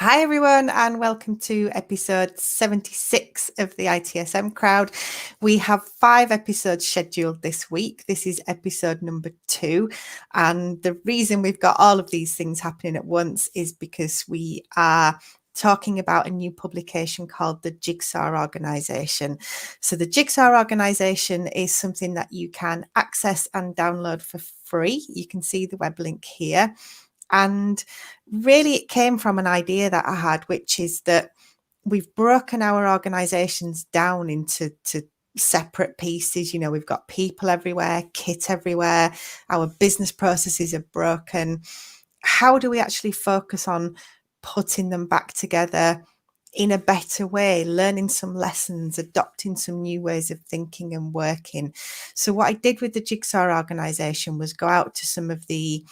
Hi, everyone, and welcome to episode 76 of the ITSM crowd. We have 5 episodes scheduled this week. This is episode number 2. And the reason we've got all of these things happening at once is because we are talking about a new publication called the Jigsaw Organisation. So the Jigsaw Organisation is something that you can access and download for free. You can see the web link here. And really, it came from an idea that I had, which is that we've broken our organizations down into separate pieces. You know, we've got people everywhere, kit everywhere, our business processes are broken. How do we actually focus on putting them back together in a better way, learning some lessons, adopting some new ways of thinking and working? So what I did with the Jigsaw organization was go out to some of the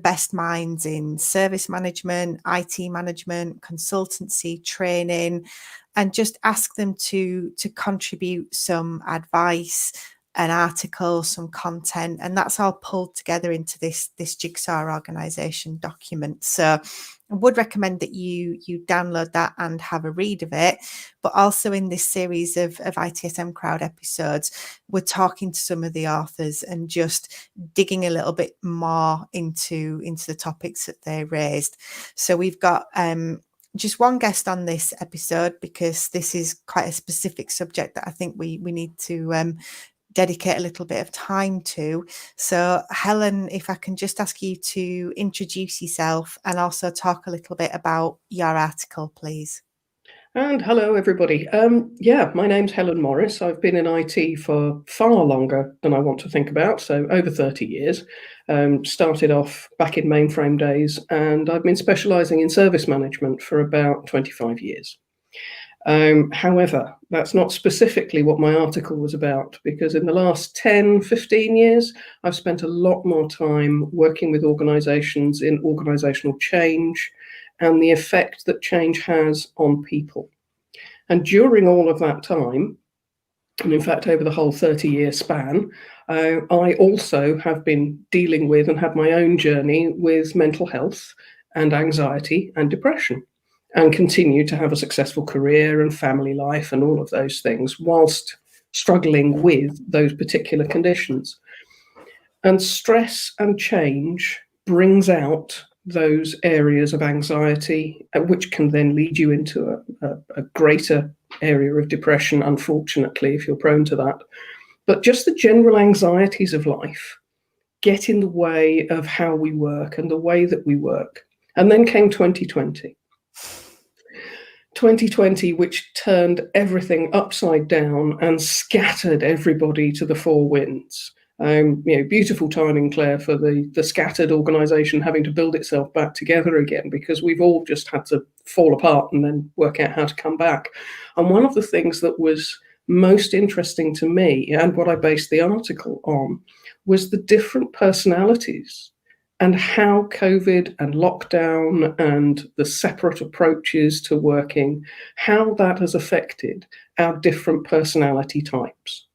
best minds in service management, IT management, consultancy, training, and just ask them to contribute some advice, an article, some content, and that's all pulled together into this Jigsaw organization document. So I would recommend that you download that and have a read of it. But also in this series of ITSM crowd episodes, we're talking to some of the authors and just digging a little bit more into the topics that they raised. So we've got just one guest on this episode because this is quite a specific subject that I think we need to dedicate a little bit of time to. So Helen, if I can just ask you to introduce yourself and also talk a little bit about your article, please. And hello, everybody. My name's Helen Morris. I've been in IT for far longer than I want to think about, so over 30 years. Started off back in mainframe days, and I've been specialising in service management for about 25 years. However, that's not specifically what my article was about, because in the last 10, 15 years, I've spent a lot more time working with organisations in organisational change and the effect that change has on people. And during all of that time, and in fact over the whole 30-year span, I also have been dealing with and had my own journey with mental health and anxiety and depression, and continue to have a successful career and family life and all of those things whilst struggling with those particular conditions. And stress and change brings out those areas of anxiety, which can then lead you into a greater area of depression, unfortunately, if you're prone to that. But just the general anxieties of life get in the way of how we work and the way that we work. And then came 2020. 2020, which turned everything upside down and scattered everybody to the four winds. Beautiful timing, Claire, for the scattered organisation having to build itself back together again, because we've all just had to fall apart and then work out how to come back. And one of the things that was most interesting to me, and what I based the article on, was the different personalities and how COVID and lockdown and the separate approaches to working, how that has affected our different personality types.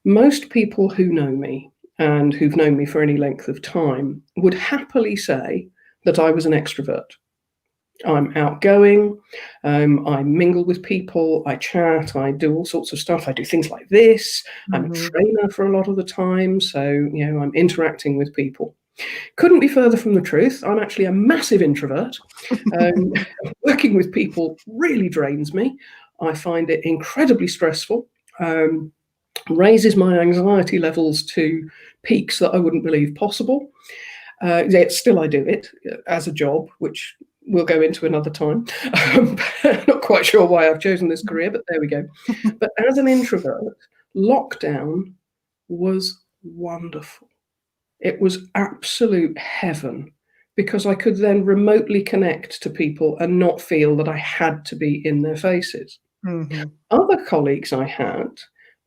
Most people who know me and who've known me for any length of time would happily say that I was an extrovert. I'm outgoing, I mingle with people, I chat, I do all sorts of stuff. I do things like this. I'm a trainer for a lot of the time, so I'm interacting with people. Couldn't be further from the truth. I'm actually a massive introvert. Working with people really drains me. I find it incredibly stressful. Raises my anxiety levels to peaks that I wouldn't believe possible. Yet still I do it as a job, which we'll go into another time. Not quite sure why I've chosen this career, but there we go. But as an introvert, lockdown was wonderful. It was absolute heaven, because I could then remotely connect to people and not feel that I had to be in their faces. Mm-hmm. Other colleagues I had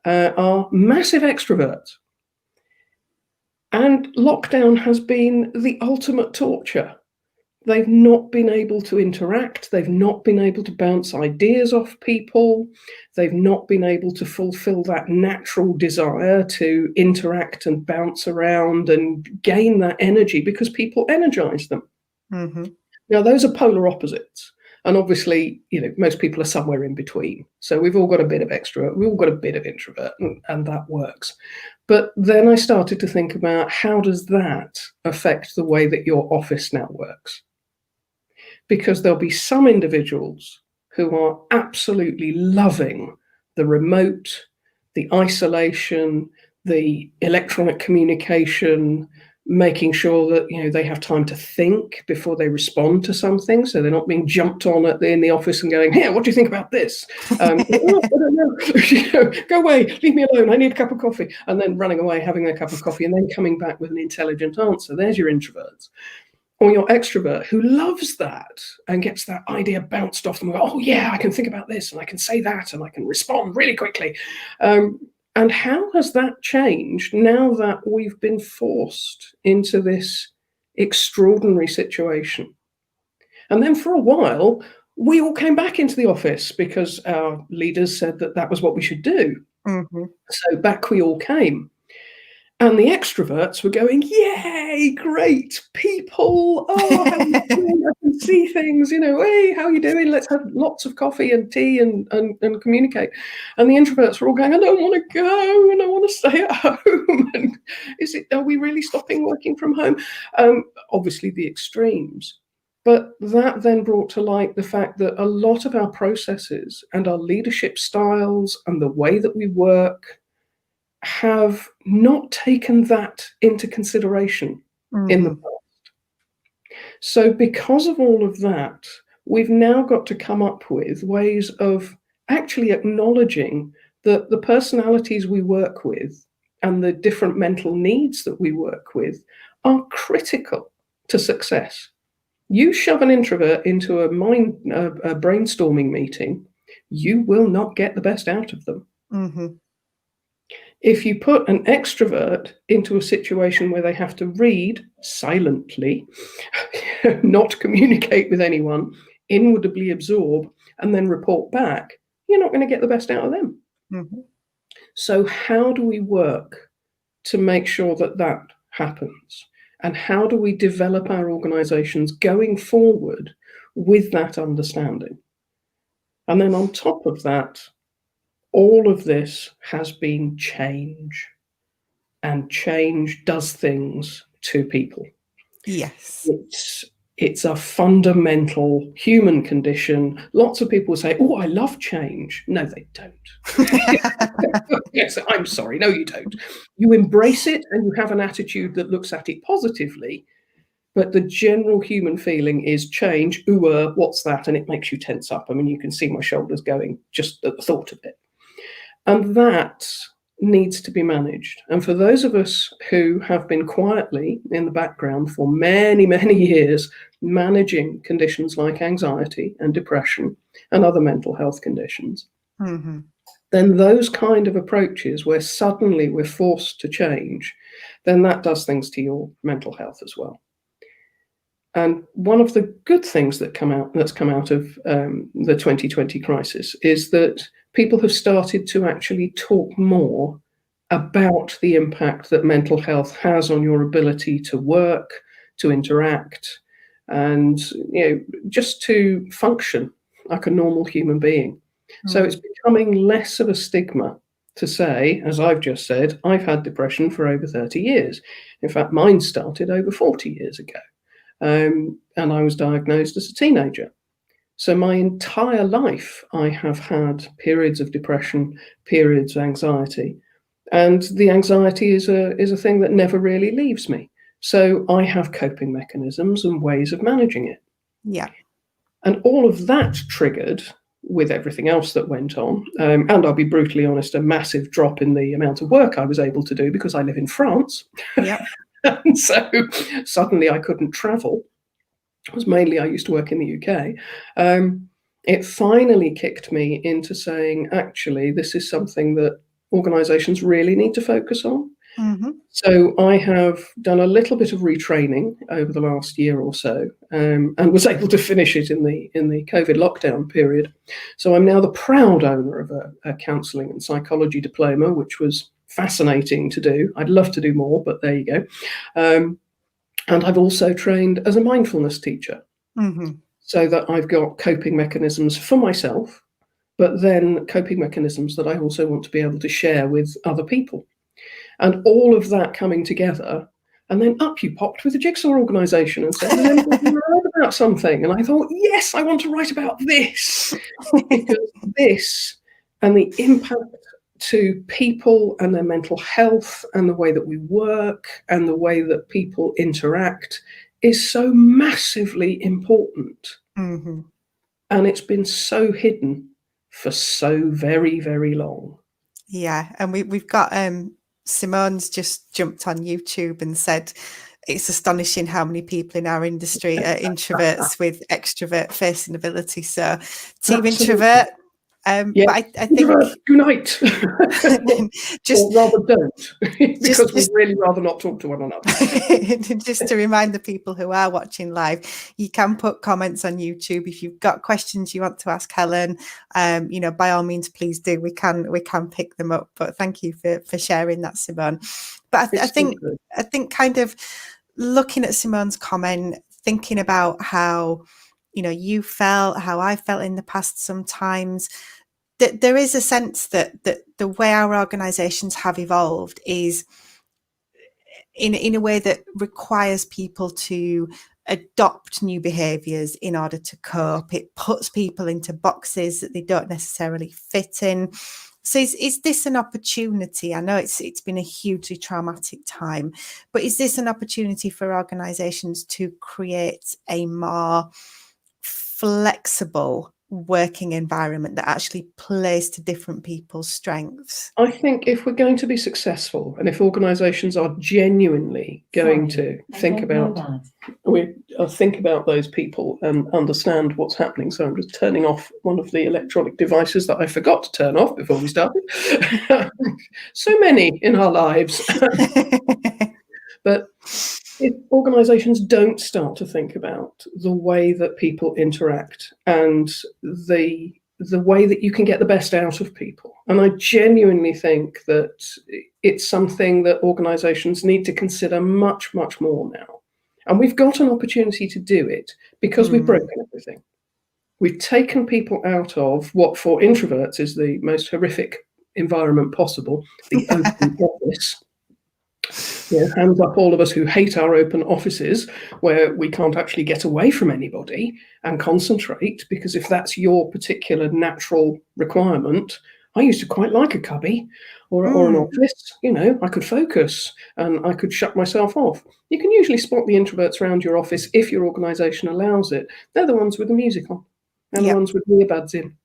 are massive extroverts. And lockdown has been the ultimate torture. They've not been able to interact. They've not been able to bounce ideas off people. They've not been able to fulfill that natural desire to interact and bounce around and gain that energy, because people energize them. Mm-hmm. Now, those are polar opposites. And obviously, most people are somewhere in between. So we've all got a bit of extrovert, we've all got a bit of introvert, and that works. But then I started to think about, how does that affect the way that your office now works? Because there'll be some individuals who are absolutely loving the remote, the isolation, the electronic communication, making sure that they have time to think before they respond to something, so they're not being jumped on in the office and going, "Here, what do you think about this?" "Oh, I don't know." "Go away, leave me alone, I need a cup of coffee," and then running away, having their cup of coffee, and then coming back with an intelligent answer. There's your introverts. Or your extrovert, who loves that and gets that idea bounced off them. "Oh yeah, I can think about this, and I can say that, and I can respond really quickly." And how has that changed now that we've been forced into this extraordinary situation? And then for a while, we all came back into the office because our leaders said that that was what we should do. Mm-hmm. So back we all came. And the extroverts were going, "Yay, great people. Oh, how are you doing? I can see things, hey, how are you doing? Let's have lots of coffee and tea and communicate." And the introverts were all going, "I don't want to go, and I want to stay at home." And are we really stopping working from home? Obviously the extremes. But that then brought to light the fact that a lot of our processes and our leadership styles and the way that we work have not taken that into consideration in the past. So because of all of that, we've now got to come up with ways of actually acknowledging that the personalities we work with and the different mental needs that we work with are critical to success. You shove an introvert into a brainstorming meeting, you will not get the best out of them. Mm-hmm. If you put an extrovert into a situation where they have to read silently, not communicate with anyone, inwardly absorb, and then report back, you're not going to get the best out of them. Mm-hmm. So how do we work to make sure that that happens? And how do we develop our organizations going forward with that understanding? And then on top of that, all of this has been change, and change does things to people. Yes. It's a fundamental human condition. Lots of people say, "Oh, I love change." No, they don't. Yes, I'm sorry. No, you don't. You embrace it and you have an attitude that looks at it positively. But the general human feeling is change. Ooh, what's that? And it makes you tense up. I mean, you can see my shoulders going just at the thought of it. And that needs to be managed. And for those of us who have been quietly in the background for many, many years, managing conditions like anxiety and depression and other mental health conditions, Mm-hmm. then those kind of approaches where suddenly we're forced to change, then that does things to your mental health as well. And one of the good things that's come out of the 2020 crisis is that people have started to actually talk more about the impact that mental health has on your ability to work, to interact, and just to function like a normal human being. So it's becoming less of a stigma to say, as I've just said, I've had depression for over 30 years. In fact, mine started over 40 years ago. And I was diagnosed as a teenager. So my entire life, I have had periods of depression, periods of anxiety, and the anxiety is a thing that never really leaves me. So I have coping mechanisms and ways of managing it. Yeah. And all of that triggered, with everything else that went on, and I'll be brutally honest, a massive drop in the amount of work I was able to do because I live in France. Yeah. And so suddenly I couldn't travel. It was mainly I used to work in the UK. It finally kicked me into saying, actually, this is something that organizations really need to focus on. Mm-hmm. So I have done a little bit of retraining over the last year or so, and was able to finish it in the COVID lockdown period. So I'm now the proud owner of a counselling and psychology diploma, which was fascinating to do. I'd love to do more, but there you go. And I've also trained as a mindfulness teacher. so that I've got coping mechanisms for myself, but then coping mechanisms that I also want to be able to share with other people. And all of that coming together, and then up you popped with a Jigsaw organisation and said, "Does anybody want to write about something?" And I thought, yes, I want to write about this, because this and the impact to people and their mental health and the way that we work and the way that people interact is so massively important. Mm-hmm. And it's been so hidden for so very, very long. Yeah, and we've got Simone's just jumped on YouTube and said it's astonishing how many people in our industry are introverts with extrovert facing ability. So team Absolutely. Introvert. Yeah, but I think unite. just or rather don't, because we'd just really rather not talk to one another. just to remind the people who are watching live, you can put comments on YouTube if you've got questions you want to ask Helen. By all means, please do. We can pick them up. But thank you for sharing that, Simone. But I think kind of looking at Simone's comment, thinking about how you felt, how I felt in the past sometimes. That there is a sense that the way our organisations have evolved is in a way that requires people to adopt new behaviours in order to cope. It puts people into boxes that they don't necessarily fit in. So is this an opportunity? I know it's been a hugely traumatic time, but is this an opportunity for organisations to create a more flexible working environment that actually plays to different people's strengths? I think if we're going to be successful, and if organisations are genuinely going to think about those people and understand what's happening. So I'm just turning off one of the electronic devices that I forgot to turn off before we started. So many in our lives. But if organisations don't start to think about the way that people interact and the way that you can get the best out of people, and I genuinely think that it's something that organisations need to consider much, much more now. And we've got an opportunity to do it because we've broken everything. We've taken people out of what for introverts is the most horrific environment possible, the open office. Hands up all of us who hate our open offices where we can't actually get away from anybody and concentrate, because if that's your particular natural requirement, I used to quite like a cubby or an office. I could focus and I could shut myself off. You can usually spot the introverts around your office if your organisation allows it. They're the ones with the music on. They're the ones with earbuds in.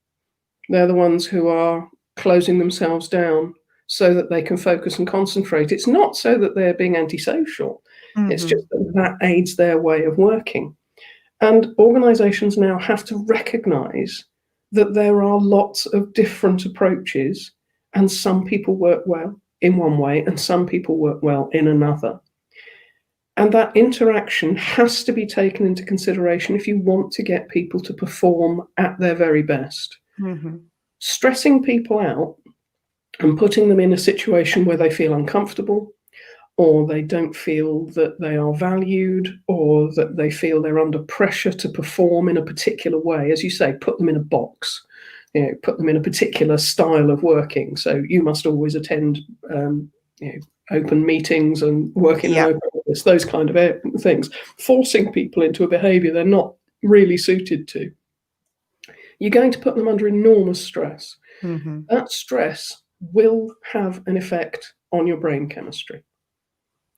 They're the ones who are closing themselves down so that they can focus and concentrate. It's not so that they're being antisocial. It's just that aids their way of working. And organisations now have to recognise that there are lots of different approaches, and some people work well in one way and some people work well in another. And that interaction has to be taken into consideration if you want to get people to perform at their very best. Stressing people out and putting them in a situation where they feel uncomfortable, or they don't feel that they are valued, or that they feel they're under pressure to perform in a particular way, as you say, put them in a box, put them in a particular style of working. So you must always attend open meetings and work in an open office, those kind of things, forcing people into a behaviour they're not really suited to. You're going to put them under enormous stress. That stress will have an effect on your brain chemistry.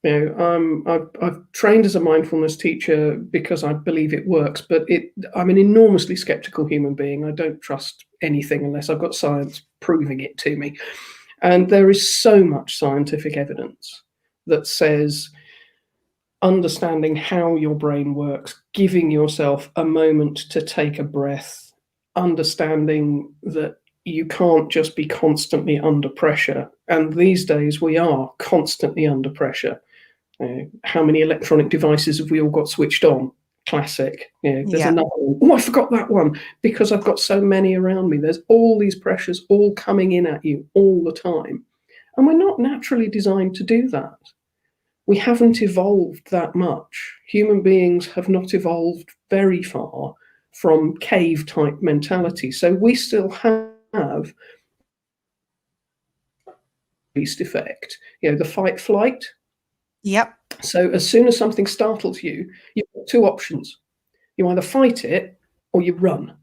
I've trained as a mindfulness teacher because I believe it works, but I'm an enormously skeptical human being. I don't trust anything unless I've got science proving it to me. And there is so much scientific evidence that says understanding how your brain works, giving yourself a moment to take a breath, understanding that you can't just be constantly under pressure. And these days we are constantly under pressure. How many electronic devices have we all got switched on? Classic. There's another one. Oh, I forgot that one, because I've got so many around me. There's all these pressures all coming in at you all the time. And we're not naturally designed to do that. we haven't evolved that much. Human beings have not evolved very far from cave type mentality. So we still have least effect, the fight flight. Yep. So as soon as something startles you, you've got two options. You either fight it or you run.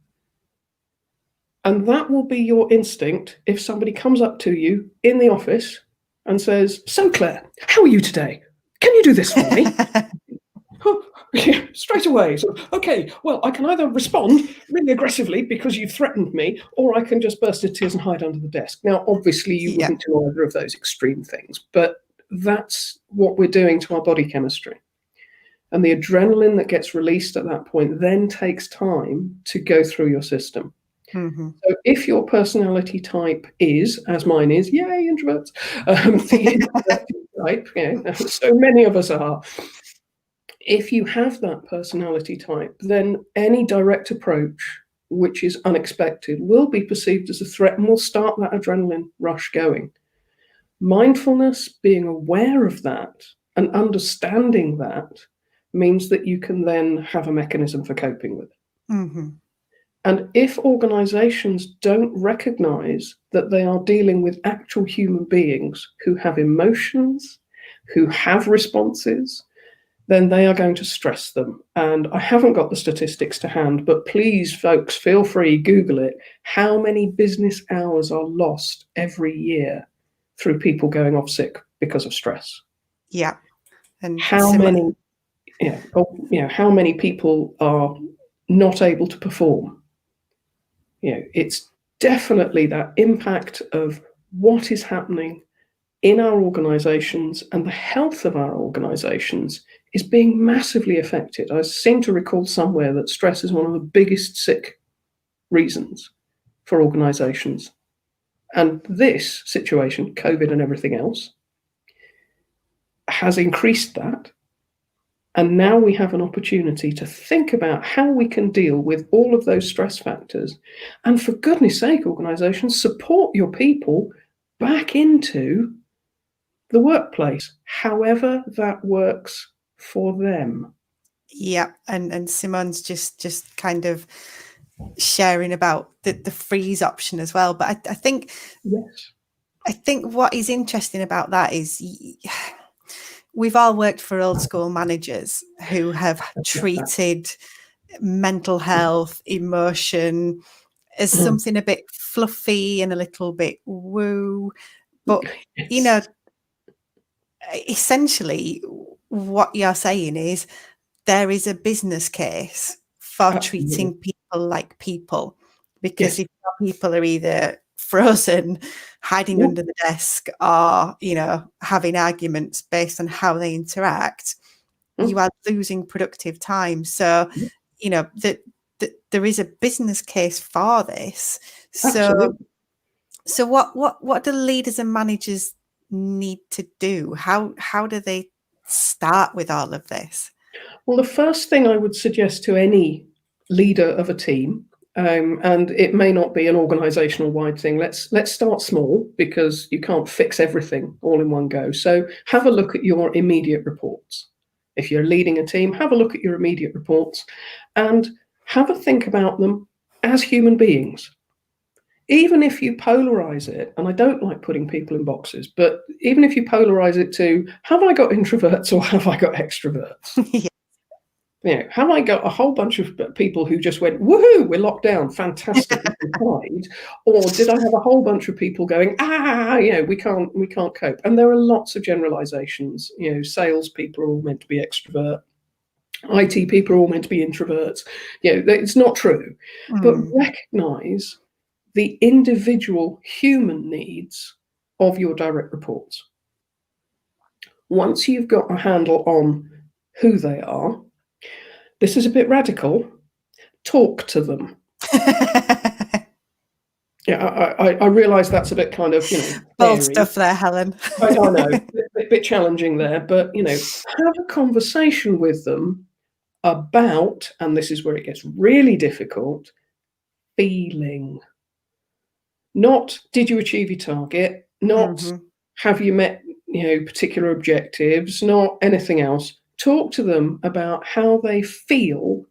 And that will be your instinct if somebody comes up to you in the office and says, "So Claire, how are you today? Can you do this for me?" Straight away. So, okay, well, I can either respond really aggressively because you've threatened me, or I can just burst into tears and hide under the desk. Now, obviously, you wouldn't do either of those extreme things, but that's what we're doing to our body chemistry. And the adrenaline that gets released at that point then takes time to go through your system. So if your personality type is, as mine is, yay, introverts, the introverted type, so many of us are. If you have that personality type, then any direct approach, which is unexpected, will be perceived as a threat and will start that adrenaline rush going. Mindfulness, being aware of that and understanding that, means that you can then have a mechanism for coping with it. And if organizations don't recognize that they are dealing with actual human beings who have emotions, who have responses, then they are going to stress them. And I haven't got the statistics to hand, but please, folks, feel free, Google it. How many business hours are lost every year through people going off sick because of stress? Yeah. And how many people are not able to perform? It's definitely that impact of what is happening in our organizations, and the health of our organizations is being massively affected. I seem to recall somewhere that stress is one of the biggest sick reasons for organizations. And this situation, COVID and everything else, has increased that. And now we have an opportunity to think about how we can deal with all of those stress factors. And for goodness sake, organizations, support your people back into the workplace, however that works for them. Yeah. And Simone's just kind of sharing about the freeze option as well. But I think, yes, I think what is interesting about that is we've all worked for old school managers who have treated mental health, emotion as something a bit fluffy and a little bit woo. But, essentially what you're saying is there is a business case for treating people like people, because if people are either frozen, hiding under the desk, or having arguments based on how they interact, you are losing productive time. So there is a business case for this. So what do leaders and managers need to do? How do they start with all of this? Well, the first thing I would suggest to any leader of a team, and it may not be an organizational wide thing, let's start small, because you can't fix everything all in one go. So have a look at your immediate reports. If you're leading a team, have a look at your immediate reports and have a think about them as human beings. Even if you polarize it, and I don't like putting people in boxes, but even if you polarize it to, have I got introverts or have I got extroverts? Have I got a whole bunch of people who just went, woohoo, we're locked down, fantastic, or did I have a whole bunch of people going, we can't cope? And there are lots of generalizations. Sales people are all meant to be extrovert. IT people are all meant to be introverts. It's not true. But recognize the individual human needs of your direct reports. Once you've got a handle on who they are, this is a bit radical, talk to them. I realise that's a bit kind of, bold stuff there, Helen. I know, a bit challenging there, but, have a conversation with them about, and this is where it gets really difficult, feeling. Not, did you achieve your target? Not, have you met particular objectives, not anything else. Talk to them about how they feel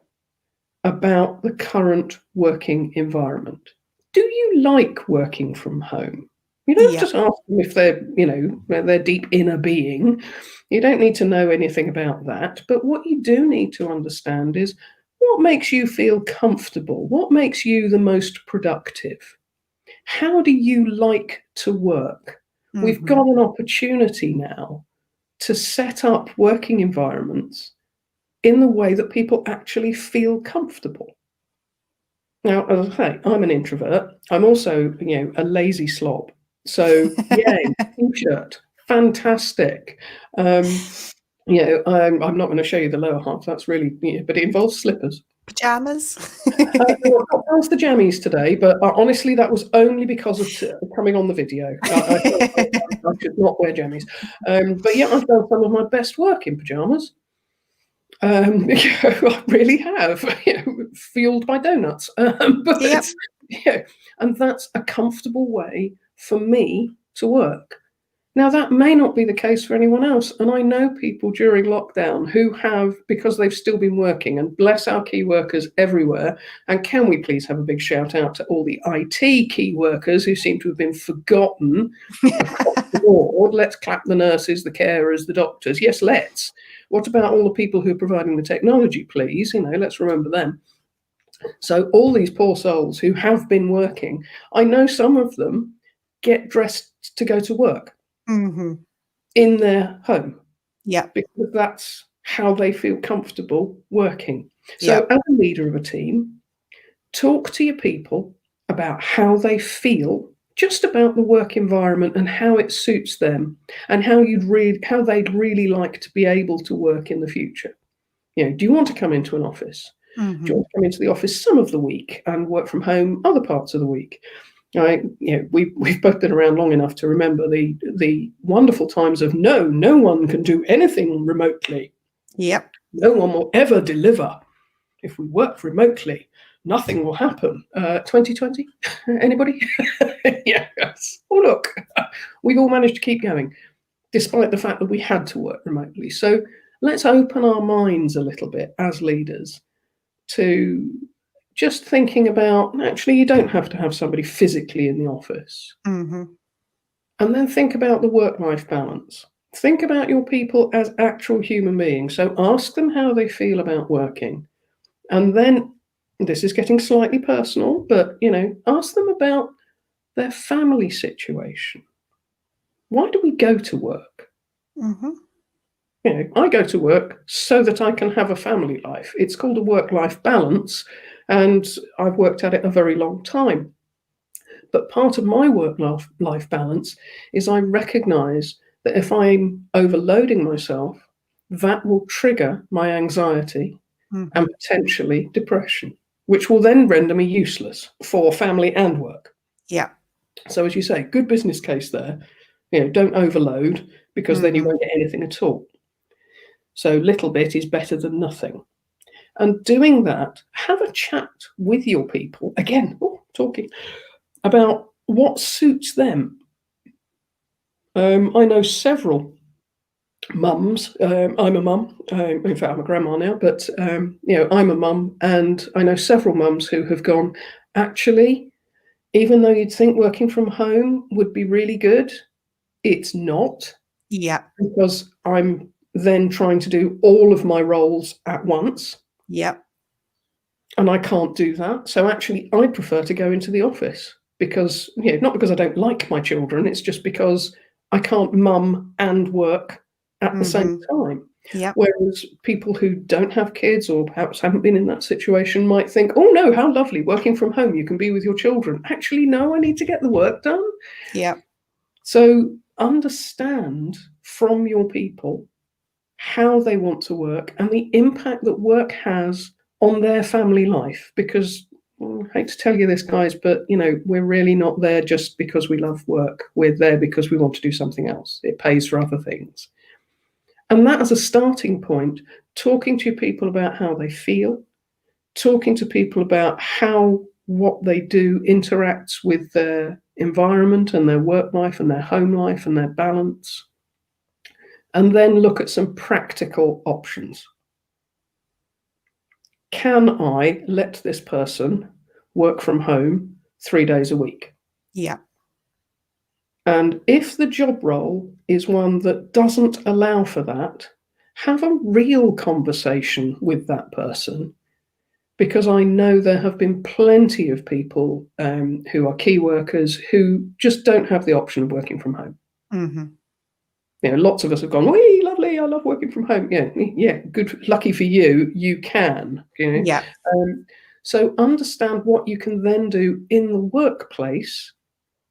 about the current working environment. Do you like working from home? You don't have Yeah. to ask them if they're, their deep inner being. You don't need to know anything about that. But what you do need to understand is what makes you feel comfortable? What makes you the most productive? How do you like to work? We've got an opportunity now to set up working environments in the way that people actually feel comfortable. Now, as I say, I'm an introvert. I'm also, a lazy slob. So, yay, t-shirt, fantastic. I'm not going to show you the lower half. That's really, but it involves slippers. Pajamas. I've got past the jammies today, but honestly, that was only because of coming on the video. I should not wear jammies. But yeah, I've done some of my best work in pajamas. I really have, fueled by donuts. But Yep. and that's a comfortable way for me to work. Now, that may not be the case for anyone else. And I know people during lockdown who have, because they've still been working, and bless our key workers everywhere. And can we please have a big shout out to all the IT key workers who seem to have been forgotten across the board? Let's clap the nurses, the carers, the doctors. Yes, let's. What about all the people who are providing the technology, please? Let's remember them. So all these poor souls who have been working, I know some of them get dressed to go to work. In their home. Yeah. Because that's how they feel comfortable working. So as a leader of a team, talk to your people about how they feel just about the work environment and how it suits them and how they'd really like to be able to work in the future. Do you want to come into an office? Do you want to come into the office some of the week and work from home other parts of the week? We've both been around long enough to remember the wonderful times of no one can do anything remotely. Yep. No one will ever deliver if we work remotely. Nothing will happen. 2020, anybody? Yes. Oh, look, we've all managed to keep going, despite the fact that we had to work remotely. So let's open our minds a little bit as leaders to just thinking about, actually, you don't have to have somebody physically in the office. And then think about the work-life balance. Think about your people as actual human beings. So ask them how they feel about working. And then, this is getting slightly personal, but, ask them about their family situation. Why do we go to work? I go to work so that I can have a family life. It's called a work-life balance. And I've worked at it a very long time. But part of my work-life balance is I recognize that if I'm overloading myself, that will trigger my anxiety and potentially depression, which will then render me useless for family and work. Yeah. So as you say, good business case there. Don't overload, because then you won't get anything at all. So little bit is better than nothing. And doing that, have a chat with your people, again, talking about what suits them. I know several mums. I'm a mum. In fact, I'm a grandma now, but I'm a mum, and I know several mums who have gone, actually, even though you'd think working from home would be really good, it's not. Yeah. Because I'm then trying to do all of my roles at once. Yep. And I can't do that. So actually, I prefer to go into the office because, not because I don't like my children, it's just because I can't mum and work at the same time. Yep. Whereas people who don't have kids or perhaps haven't been in that situation might think, oh no, how lovely, working from home, you can be with your children. Actually, no, I need to get the work done. Yeah. So understand from your people how they want to work and the impact that work has on their family life. Because I hate to tell you this, guys, but we're really not there just because we love work. We're there because we want to do something else. It pays for other things. And that as a starting point, talking to people about how they feel, talking to people about how what they do interacts with their environment and their work life and their home life and their balance. and then look at some practical options. Can I let this person work from home 3 days a week? Yeah. And if the job role is one that doesn't allow for that, have a real conversation with that person, because I know there have been plenty of people who are key workers who just don't have the option of working from home. Mm-hmm. Lots of us have gone, "Wee, lovely, I love working from home." Yeah, good, lucky for you, you can. Yeah. So understand what you can then do in the workplace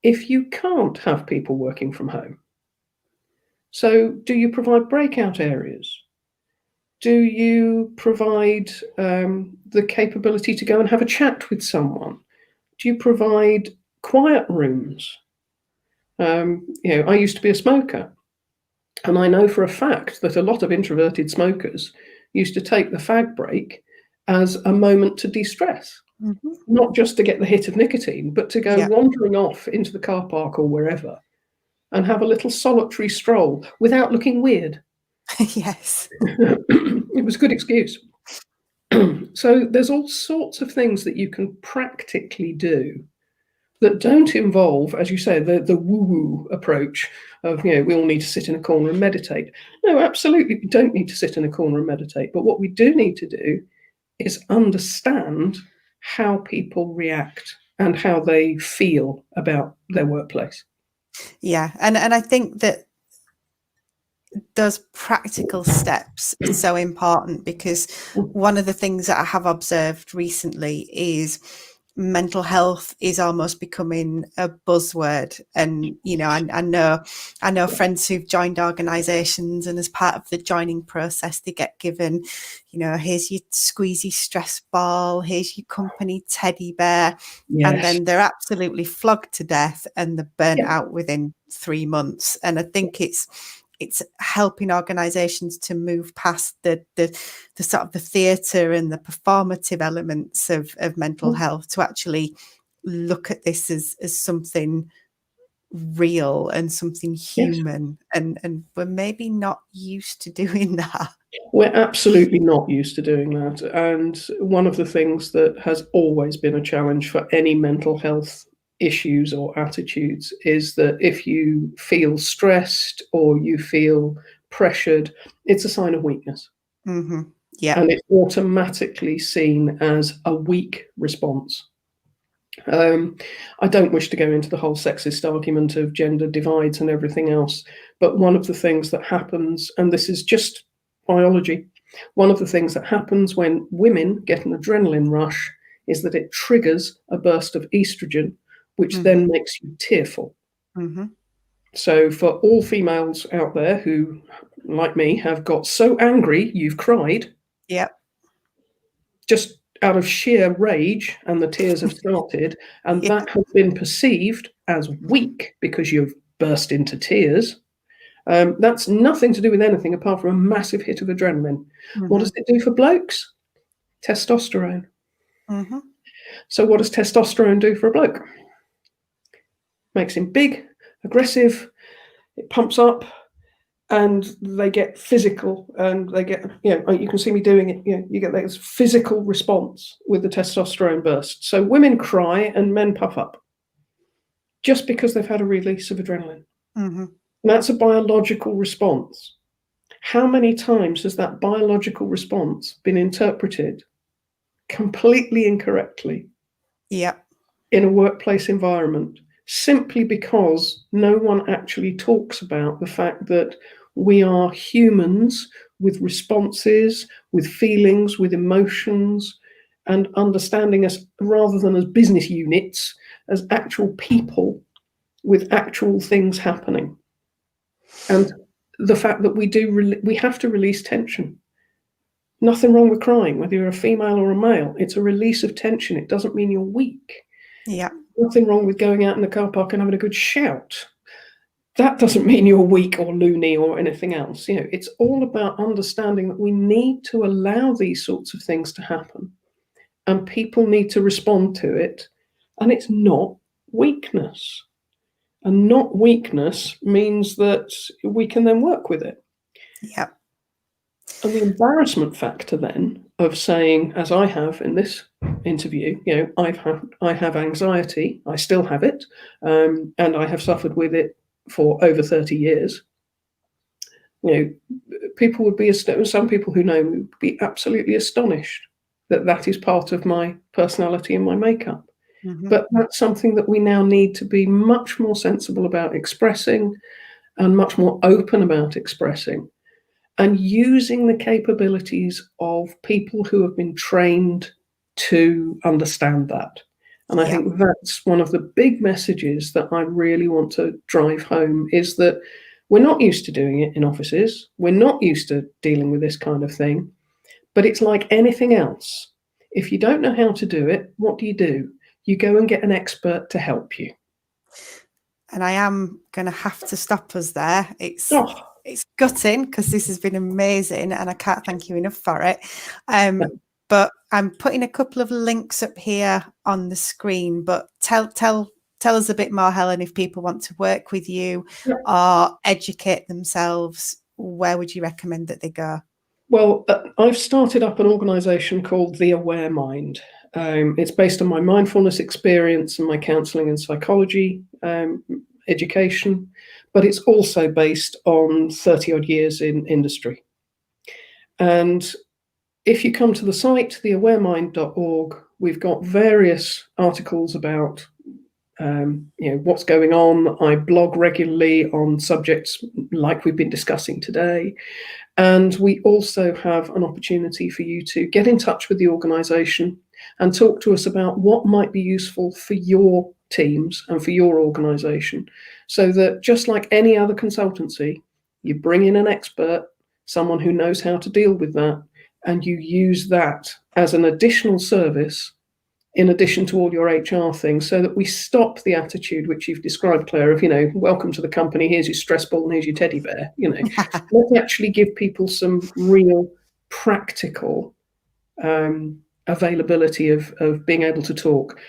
if you can't have people working from home. So, do you provide breakout areas? Do you provide the capability to go and have a chat with someone? Do you provide quiet rooms? I used to be a smoker, and I know for a fact that a lot of introverted smokers used to take the fag break as a moment to de-stress, Mm-hmm. not just to get the hit of nicotine, but to go Yeah. wandering off into the car park or wherever and have a little solitary stroll without looking weird. Yes. It was a good excuse. So there's all sorts of things that you can practically do that don't involve, as you say, the woo-woo approach of, we all need to sit in a corner and meditate. No, absolutely, we don't need to sit in a corner and meditate. But what we do need to do is understand how people react and how they feel about their workplace. Yeah. And I think that those practical steps are so important, because one of the things that I have observed recently is mental health is almost becoming a buzzword. And I know friends who've joined organizations, and as part of the joining process they get given, here's your squeezy stress ball, here's your company teddy bear. Yes. And then they're absolutely flogged to death and they're burnt Yeah. out within 3 months. And I think it's helping organizations to move past the sort of the theatre and the performative elements of mental health, to actually look at this as something real and something human. Yes. And we're maybe not used to doing that. We're absolutely not used to doing that. And one of the things that has always been a challenge for any mental health issues or attitudes is that if you feel stressed or you feel pressured, it's a sign of weakness. Mm-hmm. Yeah. And it's automatically seen as a weak response. I don't wish to go into the whole sexist argument of gender divides and everything else, but one of the things that happens, and this is just biology, one of the things that happens when women get an adrenaline rush is that it triggers a burst of estrogen, which then makes you tearful. Mm-hmm. So for all females out there who, like me, have got so angry you've cried, yep, just out of sheer rage, and the tears have started, and yeah. that has been perceived as weak because you've burst into tears. That's nothing to do with anything apart from a massive hit of adrenaline. What does it do for blokes? Testosterone. So what does testosterone do for a bloke? Makes him big, aggressive, it pumps up, and they get physical, and they get, you can see me doing it, you get this physical response with the testosterone burst. So women cry and men puff up just because they've had a release of adrenaline. And that's a biological response. How many times has that biological response been interpreted completely incorrectly in a workplace environment, simply because no one actually talks about the fact that we are humans with responses, with feelings, with emotions, and understanding us rather than as business units, as actual people with actual things happening. And the fact that we have to release tension. Nothing wrong with crying, whether you're a female or a male. It's a release of tension. It doesn't mean you're weak. Yeah. Nothing wrong with going out in the car park and having a good shout. That doesn't mean you're weak or loony or anything else. It's all about understanding that we need to allow these sorts of things to happen, and people need to respond to it. And it's not weakness. And not weakness means that we can then work with it. Yeah. And the embarrassment factor then of saying, as I have in this interview, I have anxiety, I still have it, and I have suffered with it for over 30 years. People would be some people who know me would be absolutely astonished that that is part of my personality and my makeup. Mm-hmm. But that's something that we now need to be much more sensible about expressing and much more open about expressing, and using the capabilities of people who have been trained to understand that. And I Yeah. think that's one of the big messages that I really want to drive home, is that we're not used to doing it in offices. We're not used to dealing with this kind of thing. But it's like anything else. If you don't know how to do it, what do? You go and get an expert to help you. And I am going to have to stop us there. It's Oh, gutting because this has been amazing and I can't thank you enough for it. But I'm putting a couple of links up here on the screen, but tell us a bit more, Helen, if people want to work with you or educate themselves, where would you recommend that they go? Well, I've started up an organisation called The Aware Mind. It's based on my mindfulness experience and my counselling and psychology education, but it's also based on 30 odd years in industry. And if you come to the site, theawaremind.org, we've got various articles about what's going on. I blog regularly on subjects like we've been discussing today. And we also have an opportunity for you to get in touch with the organisation and talk to us about what might be useful for your teams and for your organisation. So that just like any other consultancy, you bring in an expert, someone who knows how to deal with that, and you use that as an additional service in addition to all your HR things, so that we stop the attitude which you've described, Claire, of, welcome to the company, here's your stress ball and here's your teddy bear. Let's actually give people some real practical availability of being able to talk,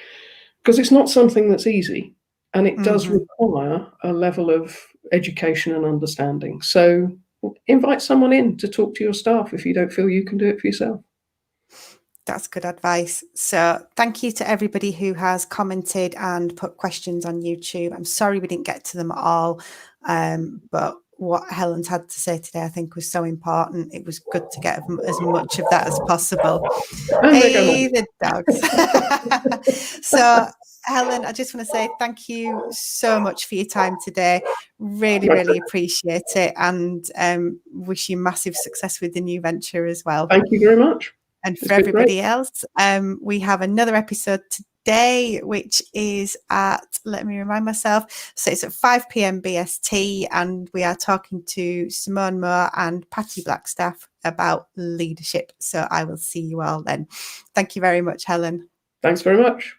because it's not something that's easy, and it does require a level of education and understanding. So invite someone in to talk to your staff if you don't feel you can do it for yourself. That's good advice. So thank you to everybody who has commented and put questions on YouTube. I'm sorry we didn't get to them all, but what Helen's had to say today, I think, was so important. It was good to get as much of that as possible. Hey, the dogs. So, Helen, I just want to say thank you so much for your time today. Really, really appreciate it, and wish you massive success with the new venture as well. Thank you very much. And for everybody else, we have another episode today, which is at, let me remind myself, so it's at 5 p.m. BST, and we are talking to Simone Moore and Patty Blackstaff about leadership. So I will see you all then. Thank you very much, Helen. Thanks very much.